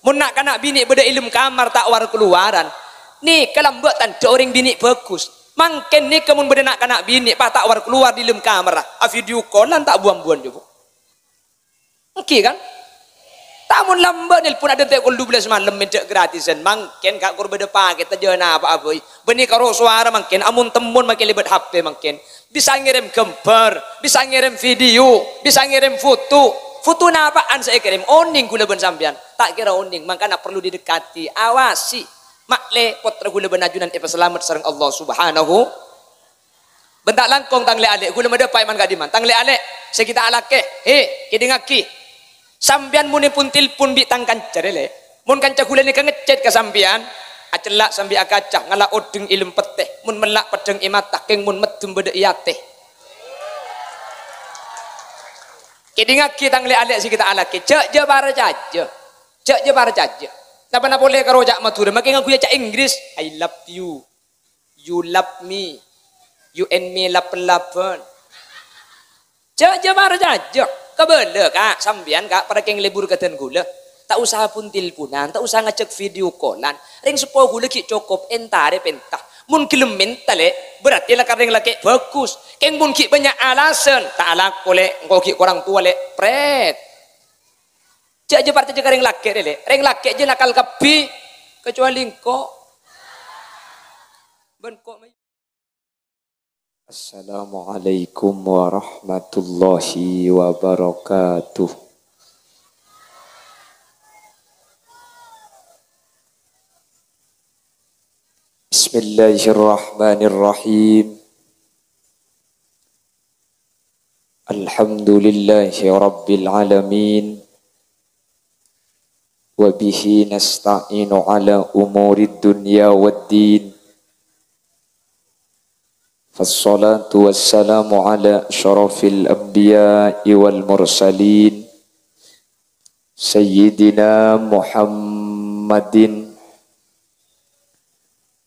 Mun nak kanak bini beda ilmu kamar tak war keluaran. Ni kelambatan orang bini bagus. Mangken ni kemun beda nak kanak bini pak tak war keluar di ilmu kamar. A video callan tak buang-buang juga. Okey kan? Tamun lambat ni pun ada tak kul 12 malam mencek gratisan. Mangken kak kur beda pakai tajana apa-apa. Beni karo suara mangken amun temun makin lebet HP mangken. Bisa ngirim gambar, bisa ngirim video, bisa ngirim foto. Foto na apaan saya kirim? Oning gula ben sampean. Tak kira oning, makanya perlu didekati, awasi. Makle potra gula ben ajunan ipa selamat sareng Allah Subhanahu. Bentak langkong tang le alek gula medepai man kadiman. Tang le alek sekita alake. He, kidengaki. Sampean muni pun tilpun bi tang kanca le. Mun kanca gula ni ka ngecet ka sampean, acelak sambi akacah ngala odeng ilmu peteh. Mun melak pedeng imatah keng mun medem bede iateh. Kidingak kita ngeli alek si kita alake cek je para caje cek je para caje napa boleh karo jak matur makin aku ya cak Inggris I love you love me you and me lapen cek je para caje kebele kak sambian kak para keng libur keten gula tak usah pun tilpunan tak usah ngecek video callan ring sepo gula ki cukup entare pentah mun kilem mentale berarti lah kareng laki bagus keng mun ki banyak alasan tak alak oleh engkau ki orang tua le pret cak je partai je kareng laki le reng laki je nakal kapi kecuali engkau ben kok. Assalamualaikum warahmatullahi wabarakatuh. Bismillahirrahmanirrahim. Alhamdulillahi rabbil alamin. Wa bihi nasta'inu ala umurid dunya waddin. Fassalatu wassalamu ala asyrafil anbiya'i wal mursalin. Sayyidina Muhammadin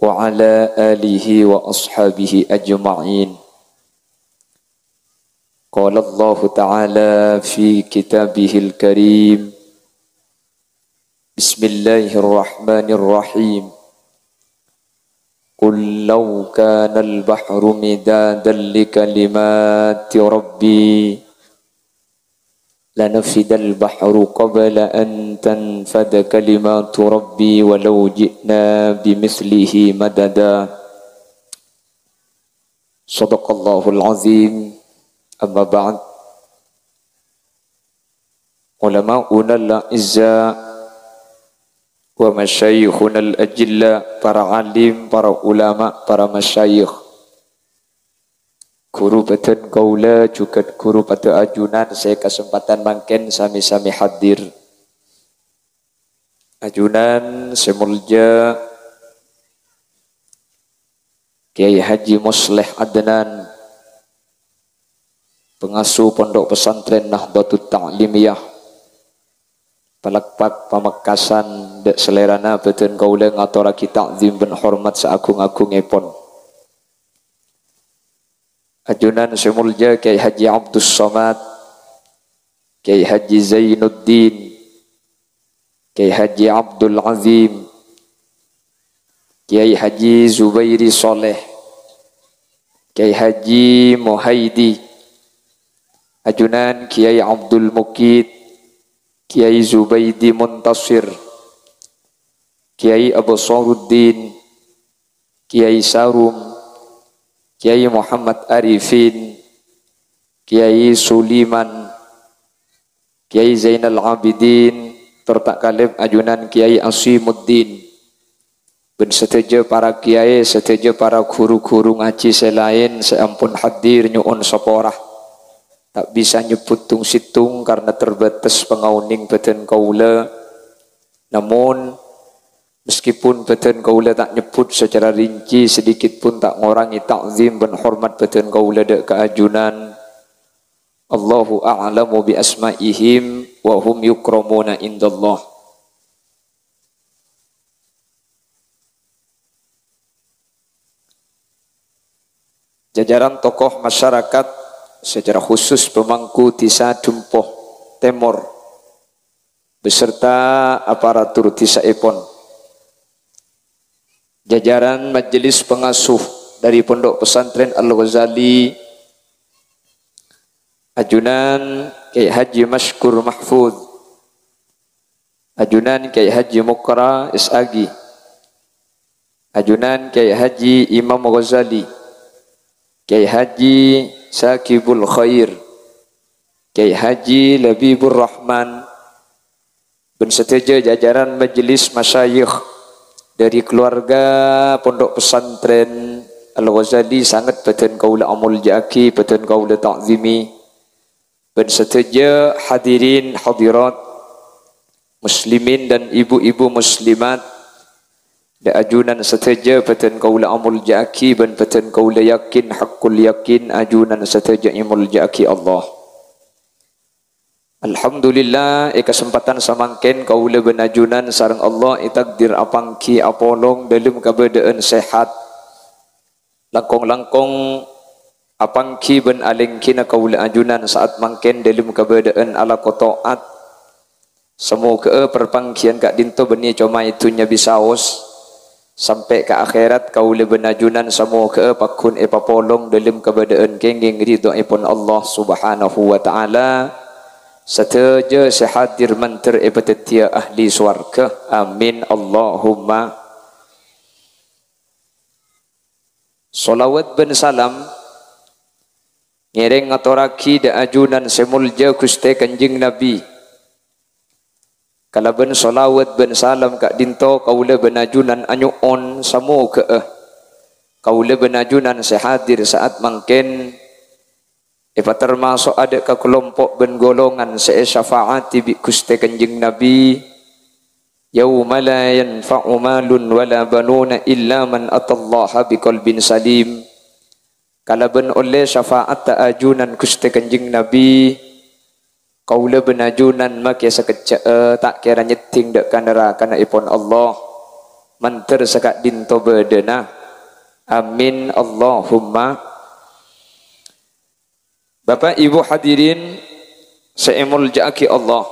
wa ala alihi wa ashabihi ajma'in. Qala Allah Ta'ala fi kitabihil karim. Bismillahirrahmanirrahim. Qul law kana al-bahru midadan li kalimati rabbi لنفد البحر قبل أن تنفد كلمات ربي ولو جئنا بمثله مددا صدق الله العظيم. أما بعد علماؤنا الأعزاء ومشايخنا الأجلاء para alim, para ulama, para masyayikh, guru beten kaula juga guru pada ajunan saya kesempatan mangken sami-sami hadir. Ajunan semulja Kiai Haji Musleh Adnan, pengasuh pondok pesantren Nahdlatul Ta'limiyah, palakpak pamekasan dek selerana beten kaula ngaturake takzim ben hormat seagung-agungipun. Ajunan semulja Kiai Haji Abdus Somad, Kiai Haji Zainuddin, Kiai Haji Abdul Azim, Kiai Haji Zubairi Soleh, Kiai Haji Muhaidi, ajunan Kiai Abdul Mukid, Kiai Zubaidi Muntasir, Kiai Abu Saruddin, Kiai Sarum, Kiai Muhammad Arifin, Kiai Suliman, Kiai Zainal Abidin, tertak kalib ajunan Kiai Asimuddin, ben seteja para kiai, seteja para guru-guru ngaji selain seampun hadir nyuun seporah. Tak bisa nyebut tung situng karena terbatas pengauning beten kaula. Namun meskipun beten kaula tak nyebut secara rinci, sedikit pun tak ngorangi takzim dan hormat beten kaula dek keajunan. Allahu a'lamu bi asma'ihim wa hum yukramuna indallah. Jajaran tokoh masyarakat secara khusus pemangku Tisa Dumpoh Temor, beserta aparatur tisaipun, jajaran majelis pengasuh dari Pondok Pesantren Al-Ghazali, ajunan Kiai Haji Mashkur Mahfud, ajunan Kiai Haji Mukra Isagi, ajunan Kiai Haji Imam Ghazali, Kiai Haji Sakibul Khair, Kiai Haji Labibur Rahman, dan setuju jajaran majelis masyayikh dari keluarga Pondok Pesantren Al-Ghazali sangat betul kaula amul jaki, betul kaula ta'zimi, dan setuju hadirin hadirat muslimin dan ibu-ibu muslimat, dan ajunan setuju betul kaula amul jaki, dan betul kaula yakin hakul yakin ajunan setuju imul jaki Allah. Alhamdulillah, kesempatan samangken kaula benajunan sareng Allah takdir apangki apolong dalam keadaan sehat. Langkong-langkong apangki ben alengkina kaula ajunan saat mangken dalam keadaan ala kotoat. Semoga perpangkian kak dinto beni cuma itunya bisaos sampai ke akhirat kaula benajunan semoga pakun epapolong dalam keadaan kenging ridho ipun Allah Subhanahu wa taala. Setuju sehadir manter epatetia ahli swarga. Amin Allahumma. Salawat ben salam ngereng ngaturaki da ajunan semulja Gusti Kanjeng Nabi. Kalaben salawat ben salam kak dinto kaula benajunan anyuon samoga kaula benajunan sehadir saat mangken termasuk ada ke kelompok ben golongan syafaati bi Gusti Kanjeng Nabi yauma la yanfa'u malun wala banuna illa man atallaha biqalbin salim. Kala ben oleh syafaat ajunan Gusti Kanjeng Nabi kaula benajunan make sakecca tak kira nyeting dak kanara kana ipun Allah manter sakak dinto bedena. Amin Allahumma. Bapak Ibu hadirin seemul jaki Allah,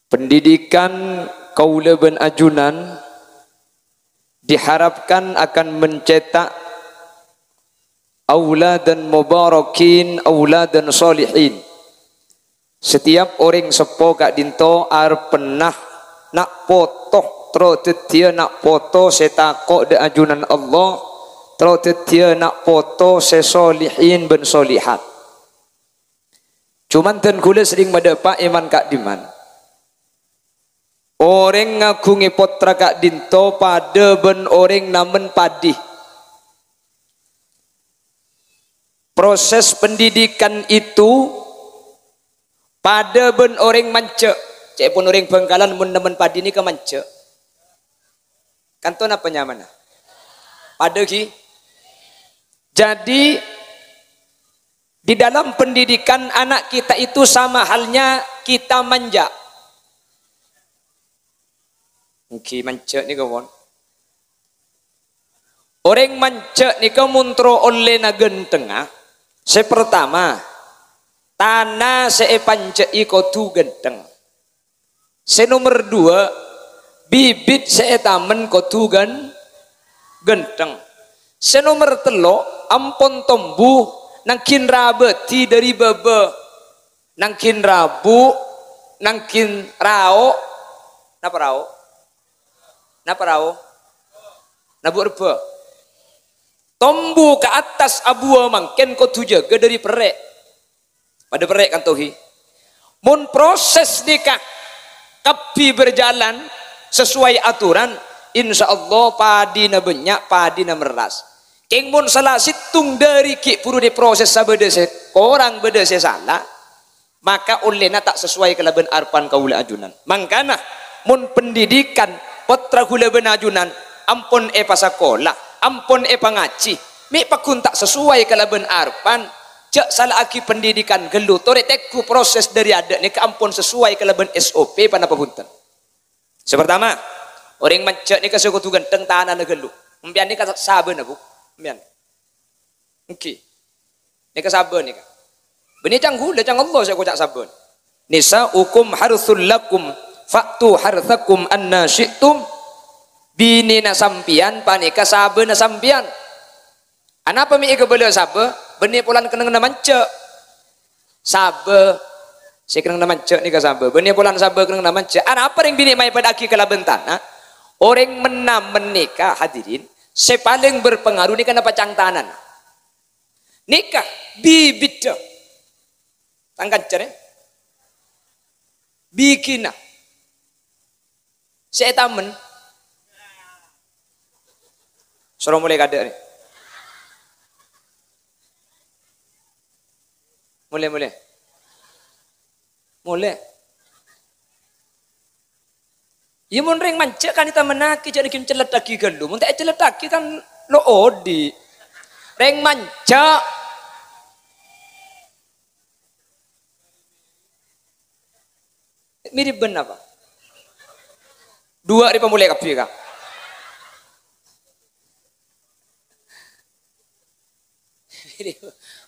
pendidikan kaula ben ajunan diharapkan akan mencetak auladan mubarakin, auladan solihin. Setiap orang sepo kak dinto ar pernah nak potoh trotetia nak poto setakok de ajunan Allah, trotetia nak poto sesolihin ben solihat. Cuman ten kula sering mendapat iman kak diman. Orang ngagungi potra kak dinto pada ben orang namen padih. Proses pendidikan itu pada ben orang mancek. Cek pun orang Bangkalan mun nemen padi ni ke mancek. Kanton apa nyaman? Pada ki. Jadi di dalam pendidikan anak kita itu sama halnya kita manja. Ki mancek ni kawan. Orang mancek ni kemuntro oleh nagen tengah. Sepertama, tanah sepancek ikotu genteng. Senomor dua, bibit seetamen kotu genteng. Senomor telo, ampon tombu nangkin rabeti dari bebe, nangkin rabu, nangkin rao, napa rao? Napa rao? Nabu rebe. Tombu ke atas abua mangken kau tu jaga dari perek. Pada perek kan tohi. Mun proses nikah kapi berjalan sesuai aturan, insya Allah padi na banyak, padi na meras. Keng mun salah situng dari ki puru di proses sabede se korang bede se salah, maka ulena tak sesuai kelaban arpan kaula ajunan. Mangkana mun pendidikan potra kula ben ajunan ampun pasakola. Ampun pangaci, mi pakun tak sesuai kalaban arpan, cak salah aki pendidikan gelu, tore teku proses dari ada ni ke ampun sesuai kalaban SOP pada papunten. Sepertama, orang mancak ni kasih kutu genteng tanah na gelu, mbian ni kasih saben aku, mbian. Okey, ni kasih saben ni kan. Beni canggu, le cang Allah saya kocak saben. nisaukum harthul lakum fa'tu harthakum anna syi'tum. Bini na sampian panika sabe na sampian. Anapa mi ika bela sabe? Beni pulan keneng na manca. Sabe si keneng na manca ni ka sabe. Beni pulan sabe keneng na manca. Anapa ring bini mai pada aki kala bentana? Orang menam menikah hadirin, sepaling berpengaruh ni kana pacang tanan. Nikah bibit dah. Tangkan cere. Bikina. Saya tamen. Suruh mulai kada ni. Mulai. Ya mun ring mancak kan kita menaki jadi kim celetaki gelu. Mun tak celetaki kan lo odi. Ring mancak. Mirip ben apa? Dua di pemulai kapi kak.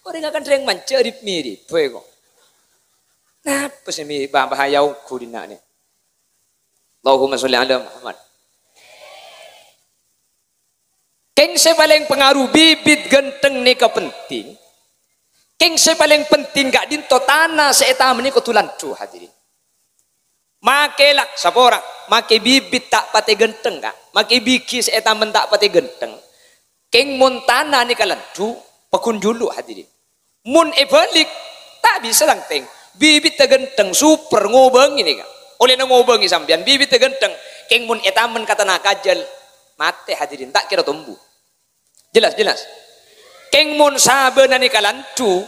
Orang akan ring mancak mirip kok. Napa sih mirip bahaya kudina ni? Allahumma sholli ala Muhammad. Keng se paling pengaruh bibit genteng ni penting. Keng se paling penting gak dinto tanah seeta ni ketulan tu hadirin. Make lak sapora, make bibit tak pate genteng kak, make biki seeta tak pate genteng. Keng mun tanah ni kalantu pekun dulu hadirin. Mun balik tak bisa langteng. Bibit tegenteng super ngobeng ini kak. Oleh ngobengi sampean bibit tegenteng keng mun etamen kata nak kajal mate hadirin tak kira tumbuh. Jelas. Keng mun sabena ni kalantu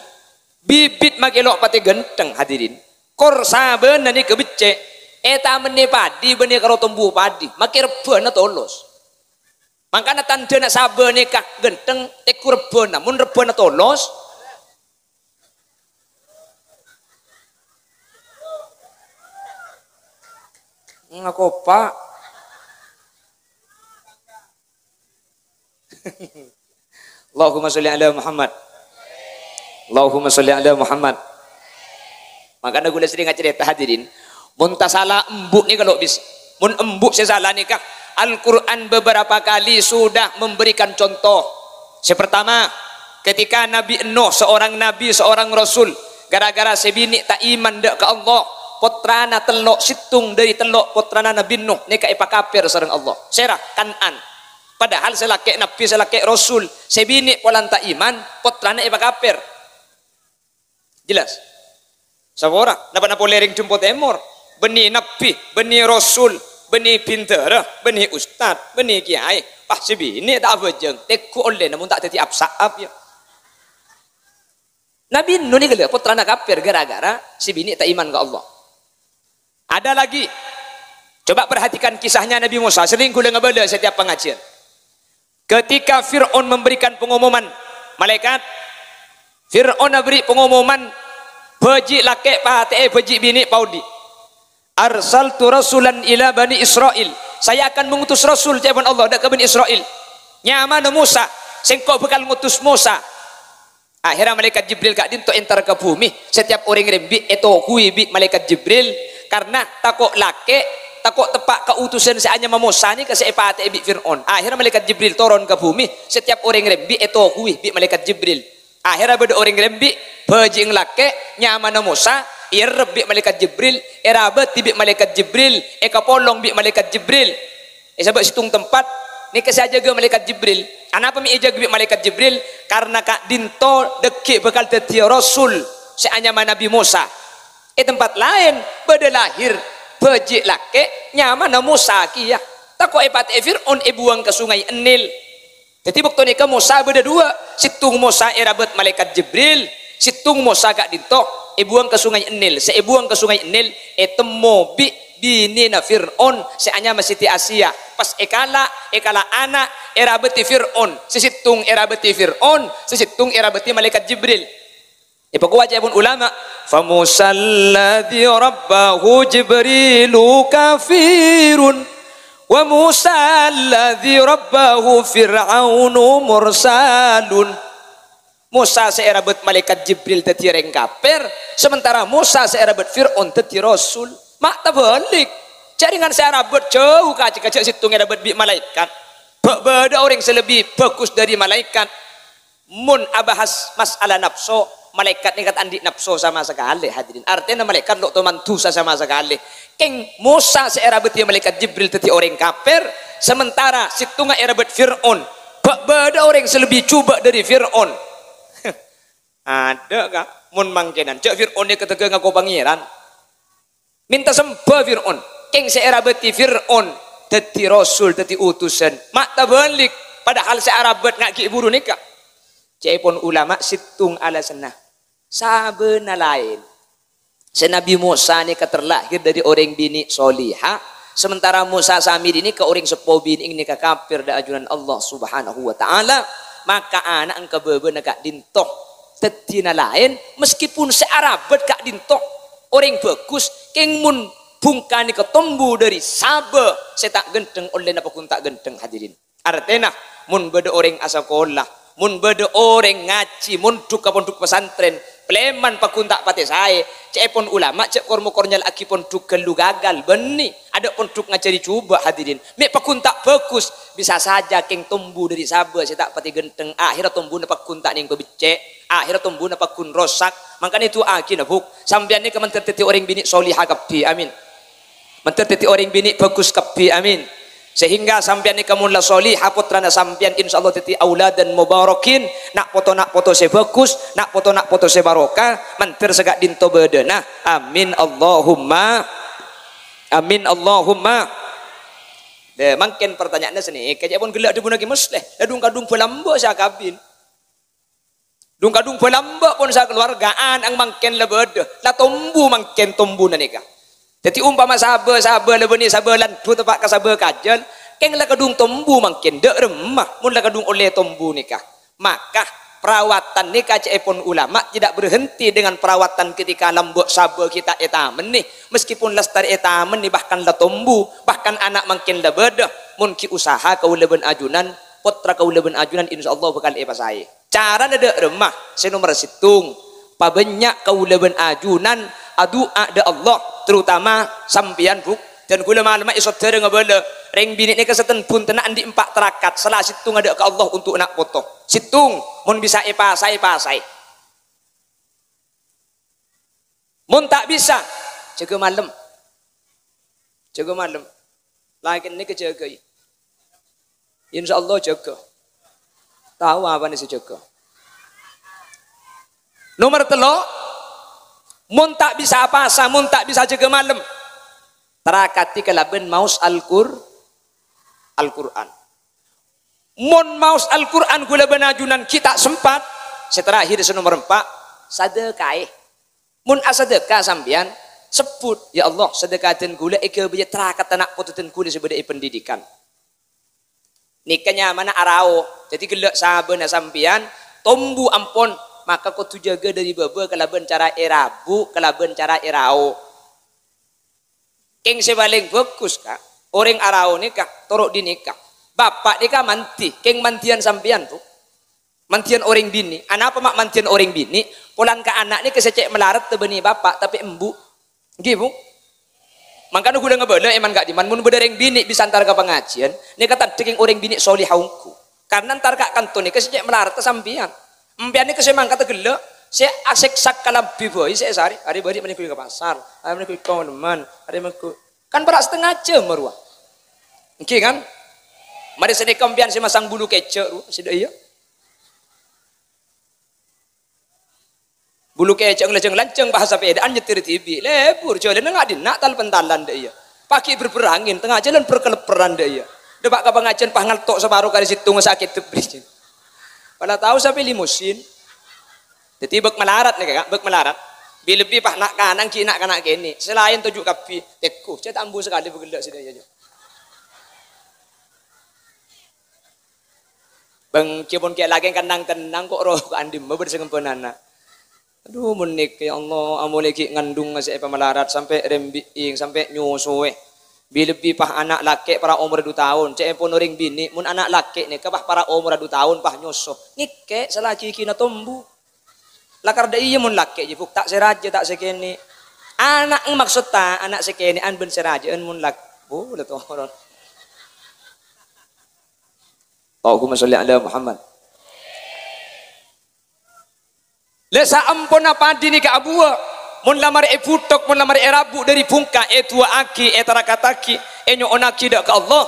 bibit makelok pate genteng hadirin. Kor sabena ni kebecek etamen ni padi beni karo tumbuh padi makir rebana tolos. Makana tanda nak sabena kak genteng tekur rebana mun rebana tolos. Ngaku pak. Allahumma sholli ala Muhammad. Allahumma sholli ala Muhammad. Makanya gue sering cerita hadirin. Mun salah embuk nih kalau bis. Mun embuk saya salah nih kak. Al-Quran beberapa kali sudah memberikan contoh. Sepertama, ketika Nabi Nuh seorang nabi seorang rasul gara-gara sebini tak iman dek ke Allah. Putrana telok situng dari telok putrana Nabi Nuh nika ipa kafir sareng Allah. Serah Kanan. Padahal selake nabi selake rasul sebini polan tak iman putrana ipa kafir. Jelas. Sabora napa lereng jemput emor. Beni nabi, beni rasul, beni pinter, beni ustad, beni kiai. Pah sebini tak bejeng. Teku oleh namun tak teti apsaap ya. Nabi Nuh ni gele putrana kafir gara-gara sebini tak iman ke Allah. Ada lagi, coba perhatikan kisahnya Nabi Musa. Sering kula ngebala setiap pengajian. Ketika Fir'aun memberikan pengumuman, malaikat Fir'aun beri pengumuman, beji laki pate beji bini paudi. Arsaltu rasulan ila bani Israel. Saya akan mengutus rasul jawaban Allah dak ke bani Israel. Nyamana Musa, sengkau bekal ngutus Musa. Akhirnya malaikat Jibril kak dinto entar ke bumi. Setiap orang rembi itu kui bi malaikat Jibril. Karena takut lake, takut tepak keutusan seanya Musa ni ke seepate bi Fir'aun. Akhirnya malaikat Jibril turun ke bumi. Setiap orang rembi itu kui bi malaikat Jibril. Akhirnya beda orang rembi bejing lake nyamana Musa irbi malaikat Jibril, erabat bi malaikat Jibril, kapolong bi malaikat Jibril. Sebab situng tempat ni saya jaga malaikat Jibril. Kenapa mi jaga bi malaikat Jibril? Karena kak dinto dekik bakal dadi rasul seanya Nabi Musa. Tempat lain beda lahir bejik lake nyamana Musa kia takut epat Fir'aun buang ke sungai Nil. Jadi waktu ni ke Musa beda dua. Situng Musa erabat malaikat Jibril, situng Musa kak dinto buang ke sungai Nil. Buang ke sungai Nil temo bi bini na Fir'aun seanya Siti Asia. Pas ekala anak erabati Fir'aun, sesitung erabati Fir'aun, sesitung erabati malaikat Jibril. Ipagwa jabun ulama, fa Musa alladhi rabbahu Jibrilu kafirun wa Musa alladhi rabbahu Fir'aunu mursalun. Musa seerabat malaikat Jibril tadi reng kafir, sementara Musa seerabat Fir'aun teti rasul mak tabalik jaringan seerabat jauh kacik situng erabat bi malaikat beda orang selebih bagus dari malaikat mun abahas masalah nafsu malaikat ni kat andi nafsu sama sekali hadirin artinya malaikat lo mantu sama sekali keng Musa seerabat ya malaikat Jibril teti orang kafir sementara situng erabat Fir'aun beda orang selebih coba dari Fir'aun ada kah mun mangkenan cek Fir'aun dia ketega ngaku pangeran minta sembah Fir'aun keng seerabati Fir'aun teti rasul teti utusan mak tabalik padahal seerabat ngaki buru nikah cepon ulama situng ala senah sabena lain senabi Musa ni terlahir dari orang bini soliha sementara Musa samir ini ke orang sepo bini ini ke kafir da ajunan Allah subhanahu wa ta'ala maka anak angka bebe nak dintoh tetina lain meskipun searabat kak dintok orang bagus keng mun bungkani ketombu dari sabe saya tak genteng oleh napa kun tak genteng hadirin artinya mun beda orang asakolah mun beda orang ngaji mun duk pondok pesantren pleman pakun tak pate saya cek pon ulama cek kormo kornyal aki pon duk gelu gagal beni ada pon duk ngajari coba hadirin mek pakun tak bagus bisa saja keng tumbuh dari sabe saya tak pati genteng akhirnya tumbuh napa kun tak ning becek akhirnya tumbuh napa kun rosak makanya itu aki nabuk sampean ni kementer teti orang bini solihah kabeh amin menter teti orang bini bagus kabeh amin sehingga sampean ni kamun la solihah putrana sampean insyaallah teti auladan mubarakin nak foto se bagus nak foto se barokah mentir segak dinto bedena amin Allahumma de mangken pertanyaannya seni kaya pun gelak debu lagi musleh ladung kadung pelamba sa kabin dung kadung pelamba pun sa keluargaan ang mangken la bede la tombu mangken tombu nanika jadi umpama sabe lebeni sabe lan tu tepak ka sabe kajal keng la kadung tombu mangken dek remah mun la kadung oleh tombu nikah maka perawatan nikah cepon ulama tidak berhenti dengan perawatan ketika lambok sabe kita etamen nih meskipun lestari etamen nih bahkan la tombu bahkan anak mangken la bede mun ki usaha kau leben ajunan putra kau leben ajunan insyaallah bakal epasai cara dek remah senomor situng pabanyak kau leben ajunan adu ada Allah terutama sampian buk dan gula malama isot tere ngabala reng bini ni keseten pun tenan di 4 terakat salah situng ada ke Allah untuk nak foto situng mun bisa epasai mun tak bisa jaga malam lagi ni kejaga insyaallah jaga tahu apa ni sejaga nomor telo mun tak bisa apa-asa mun tak bisa jaga malam terakati kalaben maus Al-Qur'an mun maus Al-Qur'an gula benajunan kita sempat seterakhir nomor 4 sedekah mun asadekah sampean sebut ya Allah sedekatin gula eke beje terakat anak pototen gula sebagai pendidikan nikahnya mana arao jadi gelak sabena sampean tombu ampon maka kau tu jaga dari baba kalaban cara erabu kalaban cara erao keng sebaling bagus kak orang arao nikah torok di nikah bapak nikah manti keng mantian sampean tuh mantian orang bini anak apa mak mantian orang bini pulang ke anak ni kesecek melarat tebeni bapak tapi embu gitu makanya gue ngebela eman gak diman mun berdereng bini bisa antar ke pengajian ni kata keng orang bini solihahungku karena antar kak kanton ni kesecek melarat sampean empian ni kesemang kata gelo saya asik sak kalabi boy saya sehari hari bari mana ke pasar hari mana ke teman hari mana kan berak setengah jam meruah oke kan mari sedek empian saya masang bulu kecek sudah iya bulu kecek lanceng bahasa pedaan nyetir TV lebur jalan nggak dinak tal pentalan deh iya pakai berperangin tengah jalan berkeleperan deh iya debak ke pengajian pangal tok separuh kali situ sakit tebris pada tahu sampai limusin jadi bek melarat nih kak bek melarat lebih pak nak kanang ki nak kanak kini selain tujuh kapi teku saya tambu sekali bergelak sudah aja bang cipon kayak lagi kandang tenang kok roh ke andim bersengem penana aduh menik ya Allah amul lagi ngandung ngasih pemelarat sampai rembiing sampai nyusuwe lebih pah anak laki para umur 2 tahun cek pun orang bini mun anak laki nih kepah para umur 2 tahun pah nyusuh ngike selagi kina tumbuh Lakar da iya mun laki je tak seraja tak sekene. Anak maksud ta anak sekene an ben seraja an mun lak. Boleh to orang. Allahumma sholli ala Muhammad. Lesa ampun apa dini ka abua. Mun lamar e putok mun lamar e rabu dari pungka e tua aki e tarakataki e onaki dak ka Allah.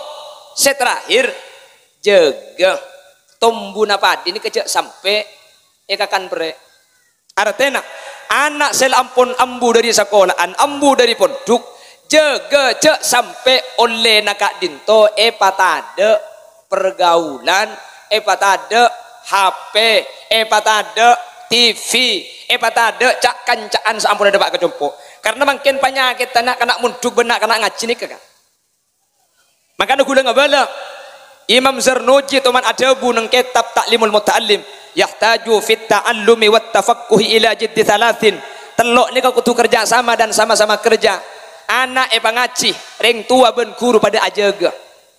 Seterakhir jaga tumbuh napa dini kecek sampai e kakan pre. Artinya anak selampun ambu dari sekolahan, ambu dari pondok, jaga cek sampai oleh nakak dinto patade pergaulan, patade HP, patade TV, patade cak kancaan sampun ada pak kecompo. Karena makin penyakit anak kena munduk benak kena ngaji nih kan. Makanya gula ngabala Imam Zarnuji teman adabu nang kitab Ta'limul Muta'allim yahtaju fit ta'allumi wat tafaqquhi ila jiddi thalathin. Telok ni kau kudu kerja sama dan sama-sama kerja. Anak pangaji, ring tua ben guru pada ajaga.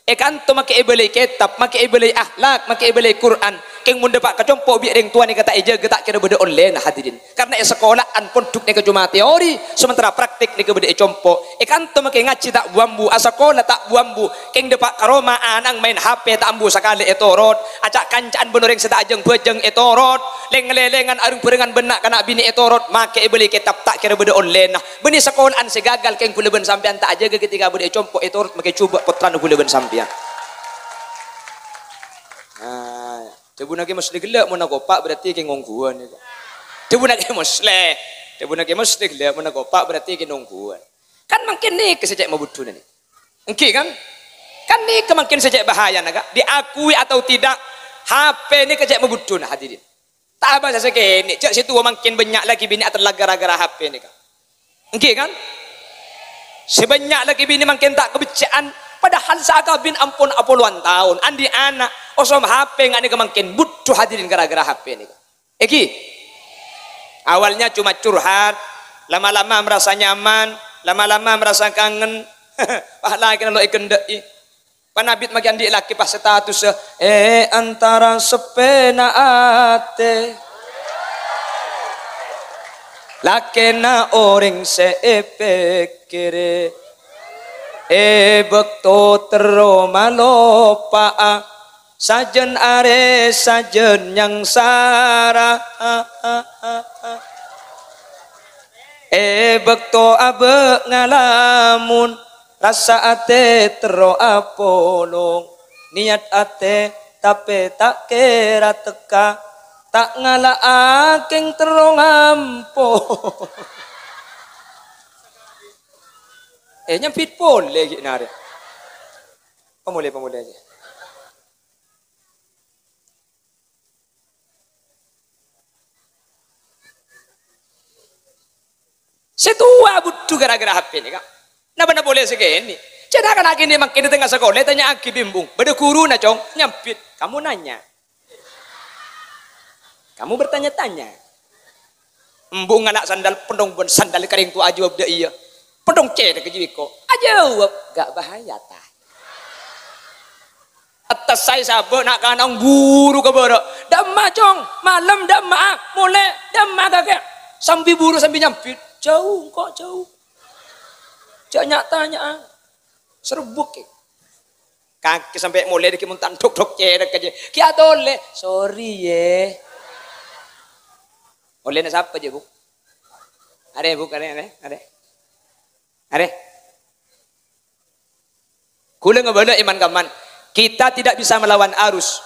Kanto make ibelai kitab, make ibelai akhlak, make ibelai Quran. Keng mun dapat kacompo bi ring tua ni kata ajaga tak kira beda online hadirin. Karena sekolahan pondok ni cuma teori, sementara praktik ni beda compo. Kanto make ngaji tak buambu, sekolah tak buambu. Keng dapat karoma anang main HP tak ambu sakali etorot. Acak kancaan benereng sedak ajeng bejeng etorot. Leng-lelengan arung berengan benak kana bini etorot make ibelai kitab tak kira beda online. Beni sekolahan segagal keng kula ben sampean tak ajaga ketika beda compo etorot make coba potran kula ben sampean. Debu nake mesti gelak mun pak berarti ke ngongguan itu. Debu nake mesti gelak mun pak berarti ke ngongguan. Kan makin nih kesejak mabudun ini. Engki kan? Kan nih kemakin sejak bahaya naga. Diakui atau tidak HP ini kejak mabudun hadirin. Tak apa saya sekene. Cak situ makin banyak lagi bini atau gara-gara HP ini kan. Engki kan? Sebanyak lagi bini makin tak kebecaan. Padahal seakan bin ampun puluhan tahun. Andi anak osom HP nggak nih kemakin butuh hadirin gara-gara HP ini. Eki awalnya cuma curhat, lama-lama merasa nyaman, lama-lama merasa kangen. Pahala kena lo ikan dei. Panabit magian di laki pas status antara sepena ate. Lakena orang sepekere. Bekto teroma lopa sajen are sajen yang sara bekto abe ngalamun rasa ate tero apolong niat ate tapi tak kira teka tak ngala akeng tero ngampo. Nyampit boleh gitu nari. Pemulai aja. Setua butuh gara-gara HP ini kak. Napa boleh segini? Cina kan lagi nih makin di tengah sekolah tanya aki bimbung. Beda guru na cong nyampit. Kamu nanya. Kamu bertanya-tanya. Embung anak sandal pendong pun sandal kering tu aja abda iya. Pedong cek ke jiwiko aja gak bahaya tah atas saya sabuk nak kanang buru ke barak damma cong malam damma mulai damma kakek sambil buru sambil nyampit jauh kok jauh jangan tanya serbuk kaki sampai mulai dikimuntan dok cek aja kia tole sorry ye oleh siapa aja bu ada bu ada kula ngebala iman kaman kita tidak bisa melawan arus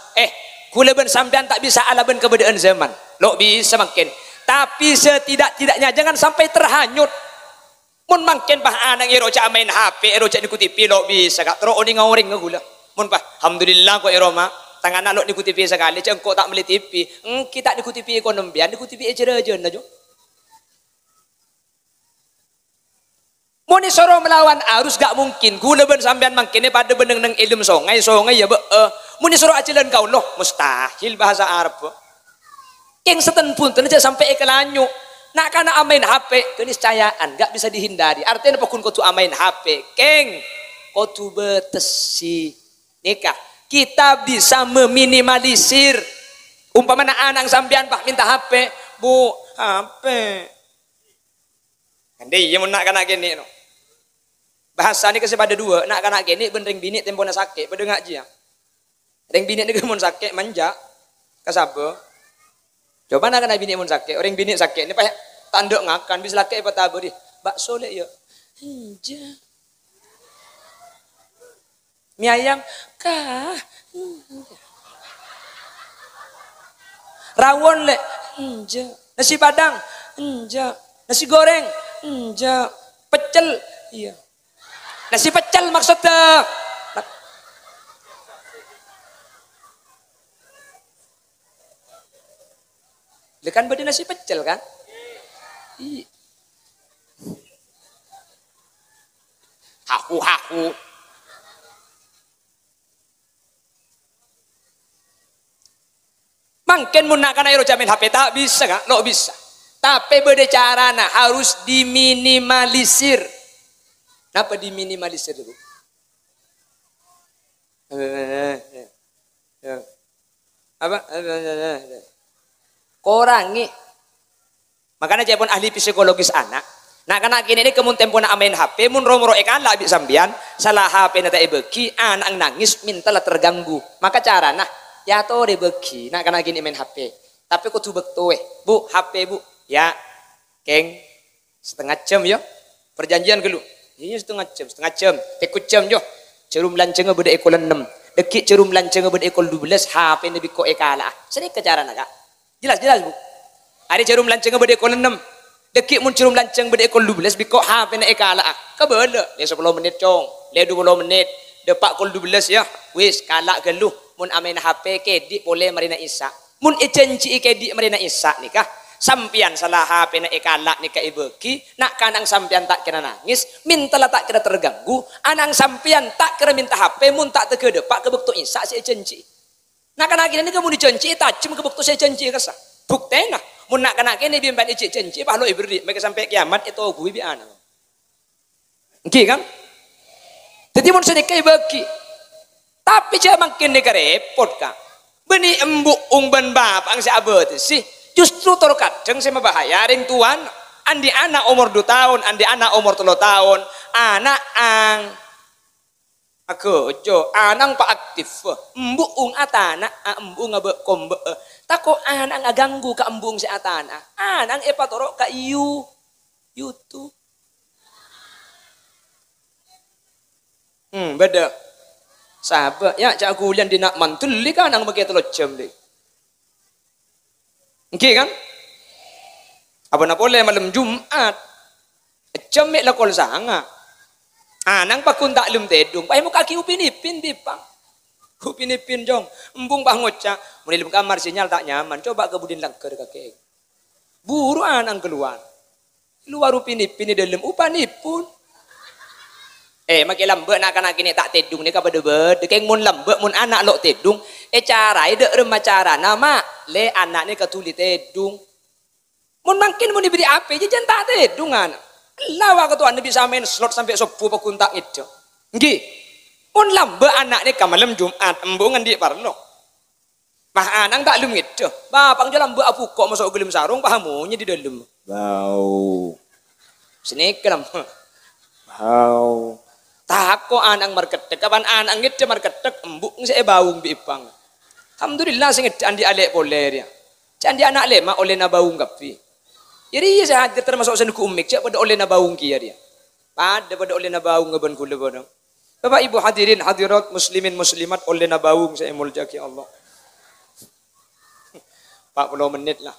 kula ben sampean tak bisa alaban keberadaan zaman lo bisa makin tapi setidak-tidaknya jangan sampai terhanyut mun makin bah anang iroca main HP iroca ikuti TV lo bisa kak terus oni ngawring ngegula mun bah alhamdulillah kok iroma tangan lo ikuti TV sekali cengkok tak beli TV kita ikuti TV ekonomian ikuti TV aja aja Muni soro melawan arus gak mungkin. Gula ben sampean mangkene pada beneng neng ilmu songai ya muni soro acilan kau loh mustahil bahasa Arab. Keng seten pun aja sampai kelanyu. Nak kana amain HP keniscayaan gak bisa dihindari. Artinya apa kun kau tu amain HP. Keng kau tu betesi nikah. Kita bisa meminimalisir umpamana anak sampean pak minta HP bu HP. Kan dia mun nak kanak gini no. Bahasa ni kasi pada dua, nak kanak gini benring bini tempo nak sakit, pada ngaji ya. Ring bini ni mun sakit manja. Kasaba. Coba nak kanak bini mun sakit, orang bini sakit ni payah tanduk ngakan bis laki apa tabu di. Bakso lek ya. Inja. Mie ayam kah? Rawon lek. Inja. Nasi padang. Inja. Nasi goreng. Inja. Pecel. Iya. Nasi pecel maksudnya. Lekan beda nasi pecel kan? Iya. Haku. Mungkin mun nak kana iro jamin HP tak bisa kan? No bisa. Tapi beda cara nak harus diminimalisir. Kenapa diminimalisir dulu? Apa? Korangi. Makanya saya pun ahli psikologis anak. Nak kana kini ini kemun tempo nak main HP, mun romro ekan lah abis sambian, salah HP nata ebeki, anak nangis minta lah terganggu. Maka cara nah, ya to debeki, nak kana kini main HP. Tapi aku tuh betul bu HP bu, ya, keng setengah jam yo, perjanjian dulu. Iya setengah jam, tekut jam yo. Cerum lanceng beda ekol 6, dekik cerum lanceng beda ekol 12, HP nabi ko ekala. Sini ke cara nak? Jelas bu. Ada cerum lanceng beda ekol 6. Dekik mun cerum lanceng beda ekol 12 biko HP na ekala. Kabela, le 10 menit cong, le 20 menit, depak kol 12 ya. Wis kalak geluh mun amain HP kedik boleh marina isa. Mun ecenci kedik marina isa nikah. Sampian salah HP na ekala nikah ibeki, nak kanang sampian tak kena nangis, mintalah tak kena terganggu, anang sampian tak kena minta HP mun tak tege depak ke bekto isa si ecenci. Nak kana kini ni kamu dicenci tajam ke bekto si ecenci kasa. Buktena mun nak kena kene bimban icik cenci pahlo ibri mereka sampai kiamat itu gue bi ana. Nggih kan? Jadi mun sedekah bagi. Tapi jangan makin nek repot kan. Beni embuk ungban bapang si abet sih. Justru tor kadang saya bahaya ring tuan andi anak umur 2 tahun, andi anak umur 3 tahun, anak ang aku jo anang pak aktif embuk ung atana embung ngabe kombe tako anang ngaganggu ka embung si atana anang epatoro ka YouTube beda sahabat ya cak kulian di nak mantul li kan anang pakai 3 jam deh okay kan apa nak boleh malam Jumat jam mek lakol sanga anang pakun tak lum tedung pay mo kaki upin-ipin bipang upin-ipin jong embung bah ngocak mun dalam kamar sinyal tak nyaman coba ke budin langker kakek buru anang keluar upin-ipin di dalam upanipun makai lambe nak anak kini tak tedung ni kepada bed keng mun lambe mun anak lok tedung cara ide remah cara nama le anak ni ketuli tedung mun makin mun diberi apa jangan tak tedung anak lawa ketua Nabi samain slot sampai 10 pakuntak itu. Nggih. Mun lambe anak ni ka malam Jumat embungan di parlo. Mah anang tak lum itu. Bapang je lambe apu kok masuk gelim sarung pahamunya di dalam. Bau. Sini kelam. Bau. Tako anang marketek kapan anang itu marketek embung saya baung bipang. Alhamdulillah sing andi alek boleh dia. Candi anak lema oleh na baung kapi. Jadi saya hadir termasuk senduku umik, cak pada oleh na baung kia dia. Pada oleh na baung ngaban kula bodong. Bapak Ibu hadirin hadirat muslimin muslimat oleh na baung saya muljaki Allah. 40 menit lah.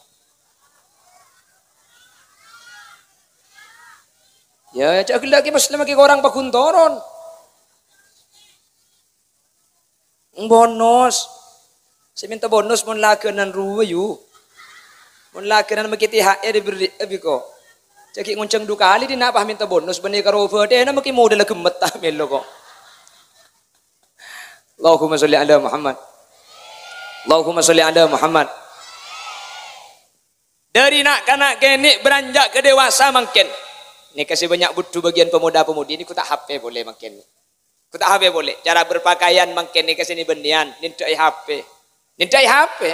Ya cak lagi muslim lagi orang pakuntoron. Bonus. Saya minta bonus mun lakenan ruwayu. Mun lakiran makiti hak diberi abiko. Caki ngunceng 2 kali di nak minta bonus bani karo verde na maki model gemet ta melo kok. Allahumma sholli ala Muhammad. Allahumma sholli ala Muhammad. Dari nak kanak genik beranjak ke dewasa makin. Ini kasih banyak butuh bagian pemuda-pemudi ini ku tak HP boleh makin. Ku tak HP boleh. Cara berpakaian makin ni kasih ni benian, nintai HP. Nintai HP.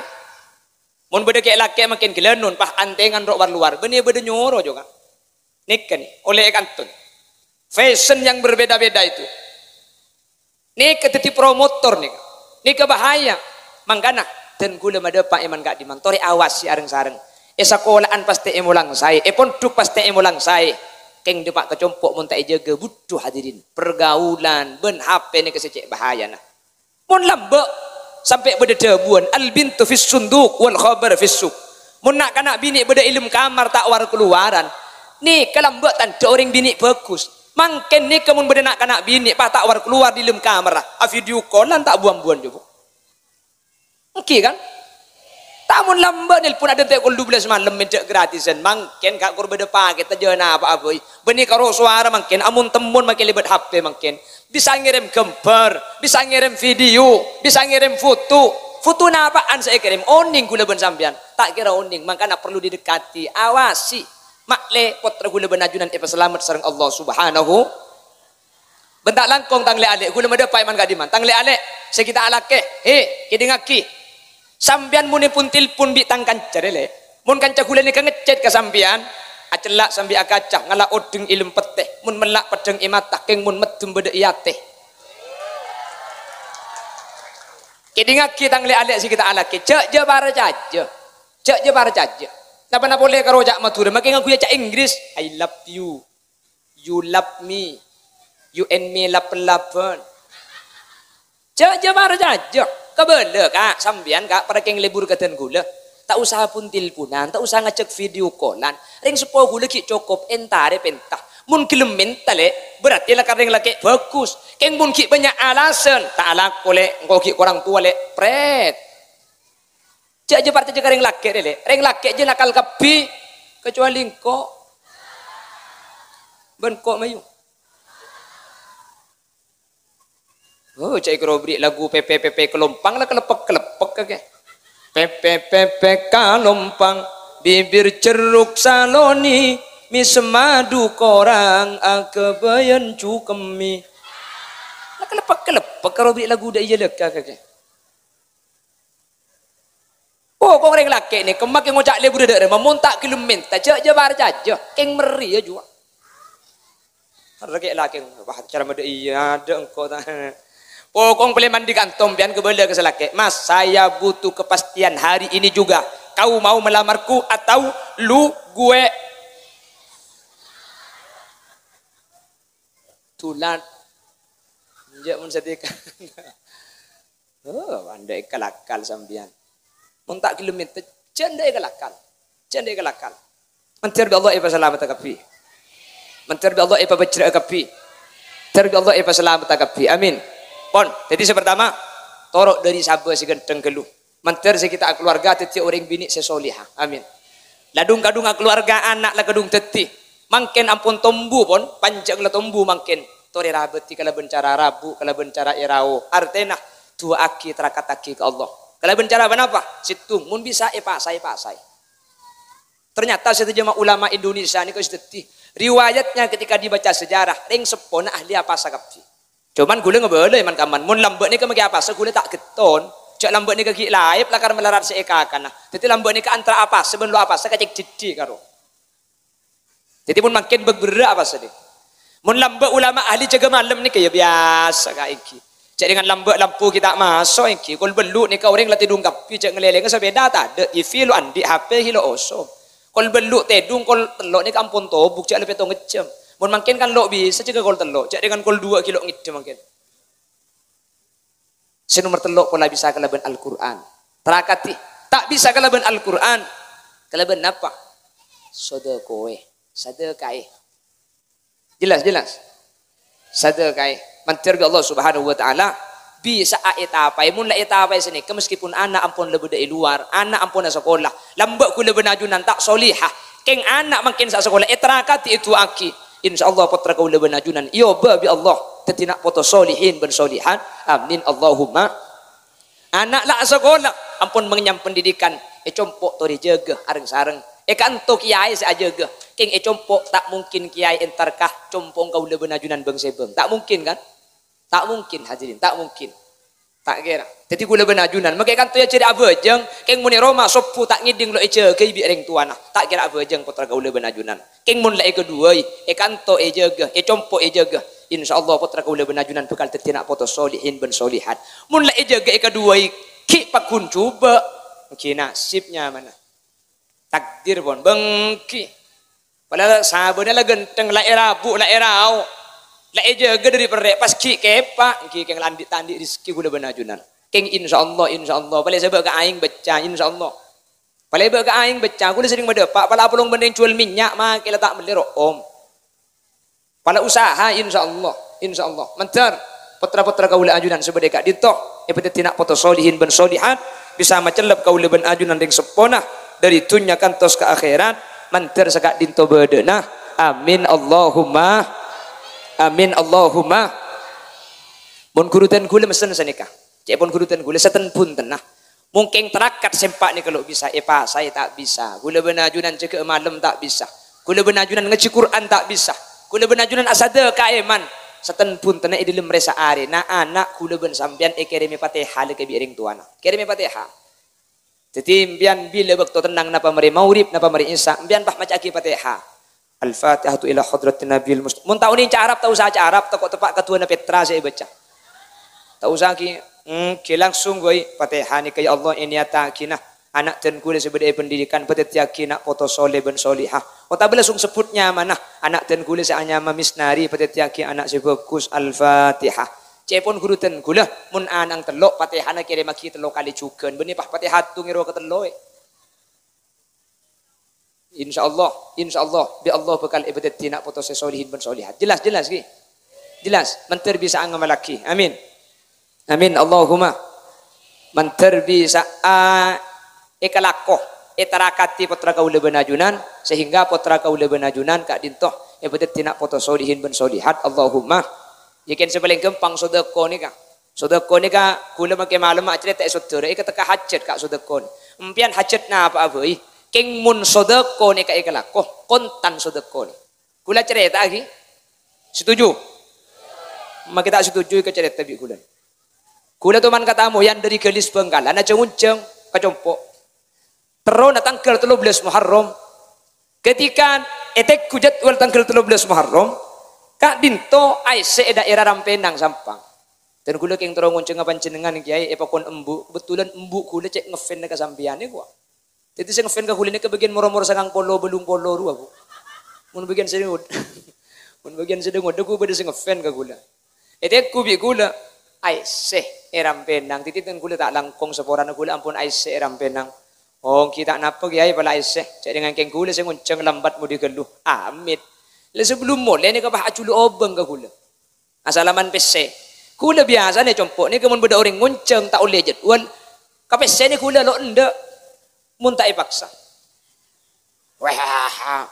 Mun beda kayak laki makin gelenun pah antengan rok war luar. Benih beda nyoro juga. Nika nih oleh kantun. Fashion yang berbeda-beda itu. Nika teti promotor nih. Nika bahaya. Mangkana dan gula madepa eman gak dimantori awas si areng-sareng. Sekolahan pasti emulang saya. Pondok pasti emulang saya. Keng depak kecompok mun tak jaga butuh hadirin. Pergaulan ben HP ni kesecek bahaya nah. Mun lambek sampai beda debuan al bintu fis sunduk wal khabar fis suk. Mun nak kanak bini beda ilmu kamar tak war keluaran. Ni kelambek tanda orang bini bagus. Mangken ni kemun beda nak kanak bini pak tak war keluar di ilmu kamar. A video callan tak buang-buang juga. Okey kan? Tamun lambat ni pun ada tak kul 12 malam minta gratisan. Mangken kak kur beda pakai tajana apa-apa. Beni karo suara mangken amun temun makin libat HP mangken. Bisa ngirim gambar, bisa ngirim video, bisa ngirim foto. Foto na apaan saya kirim? Oning gula ben sampean. Tak kira oning, makanya perlu didekati, awasi. Makle potra gula ben ajunan selamat sareng Allah Subhanahu. Bentak langkong tang le alek gula mada pai man gadiman. Tang le alek sekita alake. He, kidingaki. Sampean muni pun tilpun bi tang kanca dele. Mun kanca gula ni ngecet ke sampean. Acelak sambil akacah ngala odeng ilmu peteh. Mun melak pedeng imatah keng mun medum beda iateh. Kidingaki tang le alek sekita alake. Cek je bara caja. Cek je bara caja. Napa boleh karo jak matur makin aku ya cak Inggris. I love you. You love me. You and me lapan-lapan. Cek je bara caja. Kebele kak sambian kak pada keng libur keten gula. Tak usah pun tilpunan, tak usah ngecek video callan. Ring sepo gula ki cukup entare pentah. Mun kelem mentale berarti lah kareng laki bagus. Keng mun ki banyak alasan. Tak alak oleh engkau ki orang tua le pret. Cek je partai je kareng laki dele. Reng laki je nakal kapi kecuali engkau. Ben kok mayu. Oh, cai kerobri lagu PPPP kelompang lah kelepek kage. PPPP kelompang bibir ceruk saloni mi semadu korang akebayan cukemi. Lah kelepek kerobri lagu dah iya leka kage. Oh, kong reng laki ni kemak yang ngocak le budak memontak kilomen tak cak je bar caja keng meri ya jua. Rek laki bah cara mede iya ada engkau tah. Pokong boleh mandi kantong pian kebela ke selake. Mas, saya butuh kepastian hari ini juga. Kau mau melamarku atau lu gue? Tulan. Njak mun setika. Oh, andai kalakal sambian. Mun tak kilometer, cendai kalakal. Cendai kalakal. Mentir bi Allah ipa selamat kapi. Mentir bi Allah ipa bacra kapi. Mentir bi Allah ipa selamat kapi. Amin. Pon, jadi pertama torok dari sabar si genteng keluh. Manter kita keluarga teti orang bini sesolihah. Amin. Ladung kadung keluarga anak la kadung teti. Mangken ampun tombu pon, panjang la tombu mangken. Tori rabeti kala bencara rabu, kala bencara irao. Artena dua aki terakataki ke Allah. Kala bencara apa? Situng mun bisa pasai. Ternyata sejumlah ulama Indonesia ni kau teti. Riwayatnya ketika dibaca sejarah, ring sepona ahli apa sakapsi. Cuman gula ngebele man kaman. Mun lambek ni ke magi apa? Gula tak keton. Cak lambek ni ke ki laip lakar melarat seeka kana. Jadi lambek ni ke antara apa? Sebelum apa? Sekecik jidi karo. Jadi mun makin berbera apa sedih. Mun lambek ulama ahli jaga malam ni ke ya biasa ka iki. Cak dengan lambek lampu kita masuk iki. Kul beluk ni ke orang latih dungkap. Cak ngeleleng ke sebeda tak ada. Ifi lu andi HP hilo oso. Kul beluk tedung kul telok ni kampun tobuk cak lebih tong ngecem. Mun makin kan lo bisa cek kol telok, cek dengan kol 2 kilo ngide makin. Senomor telok pola bisa kelaban Al-Quran. Terakati tak bisa kelaban Al-Quran. Kelaban apa? Sedekah. Jelas. Sedekah. Mantir Allah Subhanahu wa taala bisa etapai mun la etapai sini meskipun anak ampun lebih dari luar, anak ampun sekolah, lambak kula benajunan tak solihah. Keng anak makin sak sekolah terakati itu aki. InsyaAllah putra kau lebih najunan. Iyo babi Allah. Tetinak foto solihin ben solihan. Amin Allahumma. Anak lah sekolah. Ampun mengenyam pendidikan. Compok tori jaga. Areng sareng. Kanto kiai seajaga. Keng compok tak mungkin kiai entarkah. Compong kau lebih najunan bang sebeng. Tak mungkin kan? Tak mungkin hadirin. Tak mungkin. Tak kira. Jadi kula benajunan. Maka kan tu ya ciri abejeng. Keng muni Roma sopu tak ngiding lo eje ke ibi ring tuana. Tak kira abejeng putra kaula benajunan. Keng mun la e kedua kanto ejege compo ejege. Insyaallah putra kaula benajunan bekal tetina foto solihin ben solihat. Mun la ejege kedua ki pakun coba. Ki nasibnya mana. Takdir pun bengki. Padahal sahabatnya lah genteng la erabu la erau. La ejege dari perek pas ki kepa ki keng landik tandik rezeki kula benajunan. Keng insyaallah boleh sebab ke aing baca insyaallah. Boleh sebab ke aing baca kula sering mendepak pala pelong bendeng jual minyak mah kila tak beli om. Pala usaha insyaallah. Mentar putra-putra kaula ajunan sebedeka ditoh epete tinak foto solihin ben solihat bisa macelep kaula ben ajunan ring sepona dari dunya kantos ke akhirat mentar sekak dinto bedena. Amin Allahumma. Amin Allahumma. Mun kurutan kula mesen sanika. Cek pun kurutan kula seten pun tenah. Mungkin terakat sempak ni kalau bisa. Pak saya tak bisa. Kula benajunan cek malam tak bisa. Kula benajunan ngaji Quran tak bisa. Kula benajunan asada kaiman. Seten pun tenah di dalam resa are. Na anak kula ben sampean kirimi Fatihah le ke biring tuana. Kirimi Fatihah. Jadi mbian bila waktu tenang napa mari maurib napa mari isya mbian bah maca ki Fatihah. Al-Fatihatu ila hadratin Nabil Mustafa. Mun tahu ni Arab tahu saja Arab takut tepak ketua na Petra saya baca. Tahu saki ki langsung goi Fatihah ni kaya Allah ini atakina anak dan kule sebedai pendidikan petet yakina foto soleh ben solihah. Ota langsung sebutnya mana anak dan kule seanya misnari petet yakin anak sebagus Al-Fatihah. Cepon gurutan kula mun anang telok Fatihah na kira maki telok kali cuken benih pah Fatihah tu ngiro ke telok. Insyaallah bi Allah bakal ibadat tina foto solihin ben solihat. Jelas ki. Jelas menter bisa ngamalaki. Amin. Amin Allahumma. Menter bisa ekalako etarakati putra kaula benajunan sehingga putra kaula benajunan kak dintoh ibadat tina foto solihin ben solihat. Allahumma. Yakin sepaling gampang sedekah ni kak. Sedekah ni kak kula make malam mak cerita saudara teka hajat kak sedekah. Empian hajat na apa aboi. Keng mun sodeko ni kaya kelako kontan sodeko ni. Kula cerita lagi, setuju? Mak kita setuju ke cerita bi kula. Kula tu man katamu yang dari gelis Bengkalan aja ngunceng kacompo. Terus na tanggal 13 Muharram. Ketika etek kujat wal tanggal 13 Muharram, kak dinto aise daerah Rampenang Sampang. Dan kula keng terus ngunceng panjenengan kiai epakon embu, kebetulan embu kula cek ngefan ke sampiane gua. Jadi saya ngefan ke kulinya ke bagian moro-moro sangang polo belum polo ru aku. Mun bagian sedengud. Mun bagian sedengud aku pada saya ngefan ke gula. Aku bi gula aiseh eram penang titit dan gula tak langkong seporan gula ampun aiseh eram penang. Oh kita napa kiai pala aiseh. Cak dengan keng gula saya ngunceng lambat mau digeluh. Amit. Le sebelum mulai ni kabah aculu obeng ke gula. Asalaman pese. Gula biasa ni compok ni kemun beda orang ngunceng tak oleh jadwal. Kapese ni gula lo ndak. Muntai paksa. Wah.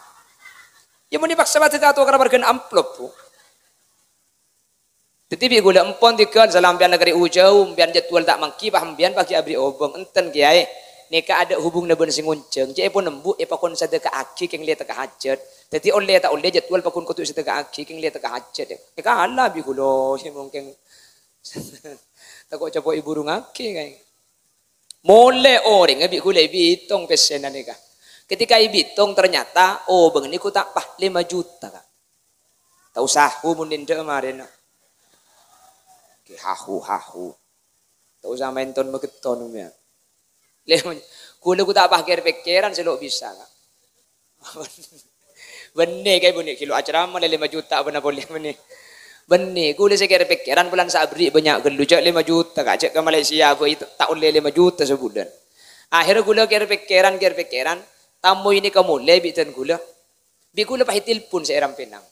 Ya mun dipaksa baca tato karena bergen amplop bu. Tetapi gula empon tikan salam bian negeri ujau bian jadwal tak mangki paham bian pagi abri obong enten kiai. Nika ada hubung na ben sing ngunceng. Jadi pun nembu epakon sedekah aki keng lihat ke hajat. Jadi oleh tak oleh jadwal pakon kutu sedekah aki keng lihat ke hajat. Eka Allah bi gulo si mungkin takut coba ibu burung aki kayak. Mole orang abi kula hitung pesenan ni kak. Ketika hitung ternyata bang ni ku tak pah 5 juta kak. Tak usah mundin dek kemarin. Hahu. Tak usah main ton mageton ya. Kula ku tak pah pikiran selok bisa kak. Benne kayak bunyi kilo acara mana 5 juta benar boleh benne. Benih, kula saya kira pikiran bulan sabri banyak gelu cak 5 juta kak cak ke Malaysia apa itu tak oleh 5 juta sebulan. Akhirnya kula kira pikiran tamu ini kamu lebih tan kula. Bi kula pahitil pun saya Rampenang.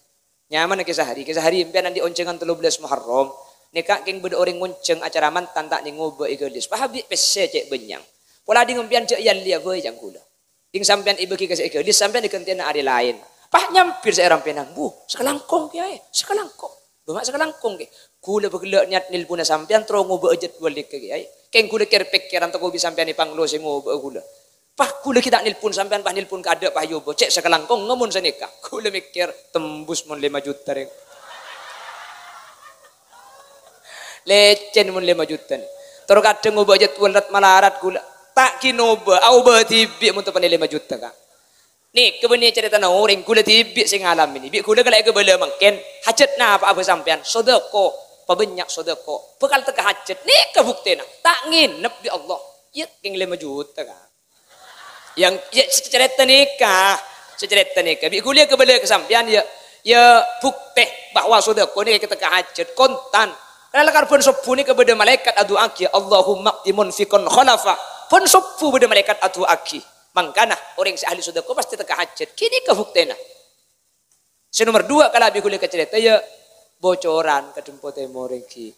Nyaman ke sehari impian nanti oncengan 13 Muharram. Nikah keng beda orang ngonceng acara mantan tak ningoba igelis. Pahabi pese cek benyang. Pola di ngumpian cek yang liya boy jang kula. Ding sampean ibu ki kasih igelis sampean dikentian hari lain. Pah nyampir saya Rampenang. Bu, sekelangkong kiai, sekelangkong. Bamak sekelangkong ke. Kula begelak niat nilpuna sampean terus ngoba ajet balik ke kiai. Keng kula kira pikiran tak bi sampean di panglo sing ngoba kula. Pah kula kita nilpun sampean pah nilpun kada pah yobo cek sekelangkong ngamun sanika. Kula mikir tembus mun 5 juta rek. Lecen mun 5 juta. Terkadang ubah jadwalat malarat gula. Tak kinoba, au bertibik untuk panai 5 juta kak. Nih kebenar cerita na orang gula tibik sing alam ini. Bik gula kalau kebela mungkin hajat na apa sampean sodako, pabanyak sodako. Bekal teka hajat nih kebukti na. Tak nginep di Allah. Ya king 5 juta kak. Yang ya cerita nikah, cerita nikah. Bik gula kebela kesampean ya bukti bahwa sodako ni kita teka hajat kontan. Kalau karbon sopu ni kepada malaikat adu aki Allahumma timun fikon khalafa pun sopu kepada malaikat adu aki mangkana orang si ahli sedekah pasti teka hajat kini kebuktena. Nomor 2 kalau abi kuliah cerita ya bocoran ke jemput orang ki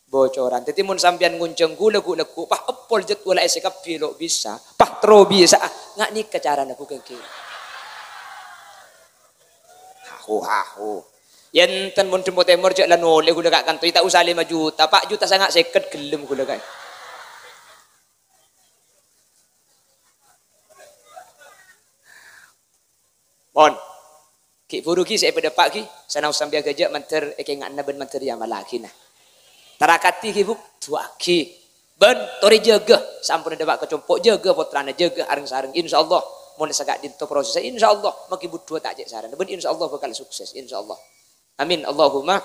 bocoran. Jadi mun sampean ngunceng gula pah epol jadwal esekap bilo bisa pah tro bisa ngak ni kecarana bukan ki. Hahu. Yen-ten mun jemput temor cek lan oleh gula kak kantor tak usah 5 juta, Pak juta sangat seket gelem gula kak. Mon. Ki buru ki saya pada pak ki, sana usam biar gajak manter eke ngak na ben manter ya malaki nah. Tarakati ki buk dua ki. Ben tori jaga sampun ada pak kecompok jaga putrana jaga areng-sareng insyaallah mun sagak dinto proses insyaallah maki budua tak cek saran ben insyaallah bakal sukses insyaallah. Amin Allahumma.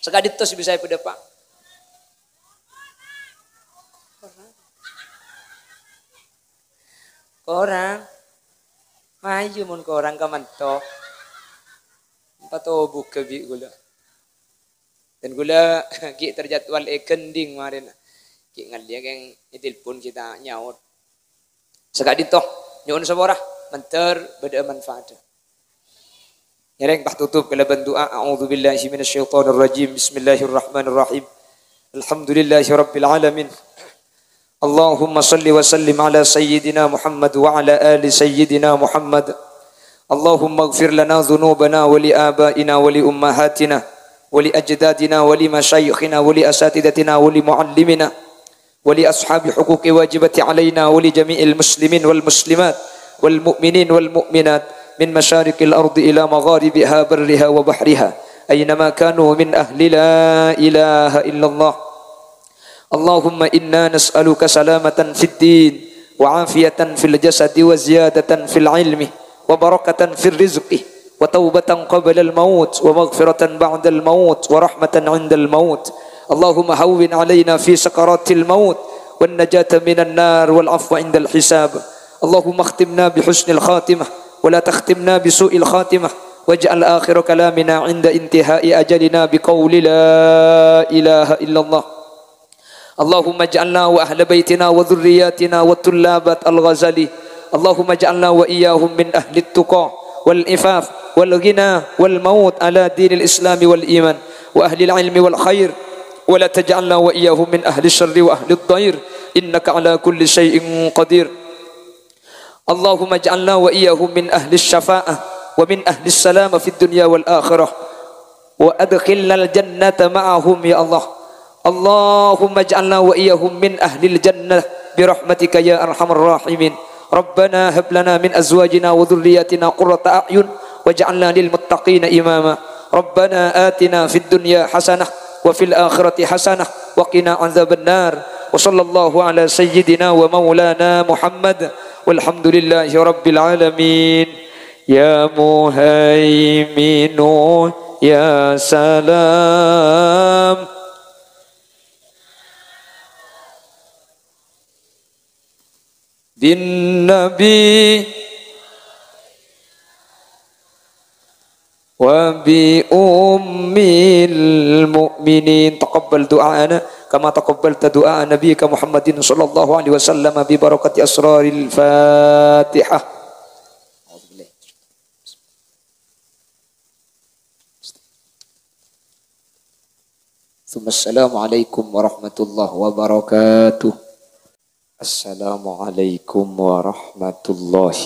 Sekali tos bisa pada pak. Korang. Ayo mun korang kamanto. Pato buka bi gula. Dan gula ki terjadwal kending kemarin. Ki ngalia keng telepon kita nyaut. Sekali toh nyaut sabora menter beda manfaat. Yareng bah tutup kalau doa a'udzubillahi minasyaitonir rajim bismillahirrahmanirrahim alhamdulillahi rabbil alamin Allahumma salli wa sallim ala sayyidina Muhammad wa ala ali sayyidina Muhammad Allahumma ighfir lana dhunubana wa li abaina wa li ummahatina wa li ajdadina wa li mashayikhina wa li asatidatina wa li muallimina wa li ashabi huquqi wajibati alaina wa li jami'il muslimin wal muslimat wal mu'minin wal mu'minat من مشارق الأرض إلى مغاربها برها وبحرها أينما كانوا من أهل لا إله إلا الله اللهم إنا نسألك سلامة في الدين وعافية في الجسد وزيادة في العلم وبركة في الرزق وتوبة قبل الموت ومغفرة بعد الموت ورحمة عند الموت اللهم هون علينا في سكرات الموت والنجاة من النار والعفو عند الحساب اللهم اختمنا بحسن الخاتمة ولا تختمنا بسوء الخاتمة واجعل آخر كلامنا عند انتهاء أجلنا بقول لا إله إلا الله اللهم اجعلنا وأهل بيتنا وذرياتنا والطلابات الغزالي اللهم اجعلنا وإياهم من أهل التقى والإفاف والغنى والموت على دين الإسلام والإيمان وأهل العلم والخير ولا تجعلنا وإياهم من أهل الشر وأهل الضير إنك على كل شيء قدير اللهم اجعلنا وإياهم من أهل الشفاعة ومن أهل السلامة في الدنيا والآخرة وأدخلنا الجنة معهم يا الله اللهم اجعلنا وإياهم من أهل الجنة برحمتك يا أرحم الراحمين ربنا هب لنا من أزواجنا وذرياتنا قرة أعين واجعلنا للمتقين إماما ربنا آتنا في الدنيا حسنة وفي الآخرة حسنة وقنا عذاب النار وصلى الله على سيدنا ومولانا محمد والحمد لله رب العالمين يا مهيمن يا سلام بالنبي وبأم المؤمنين تقبل دعاءنا كما تقبلت دعاء نبيك محمد صلى الله عليه وسلم ببركة أسرار الفاتحة ثم السلام عليكم ورحمة الله وبركاته السلام عليكم ورحمة الله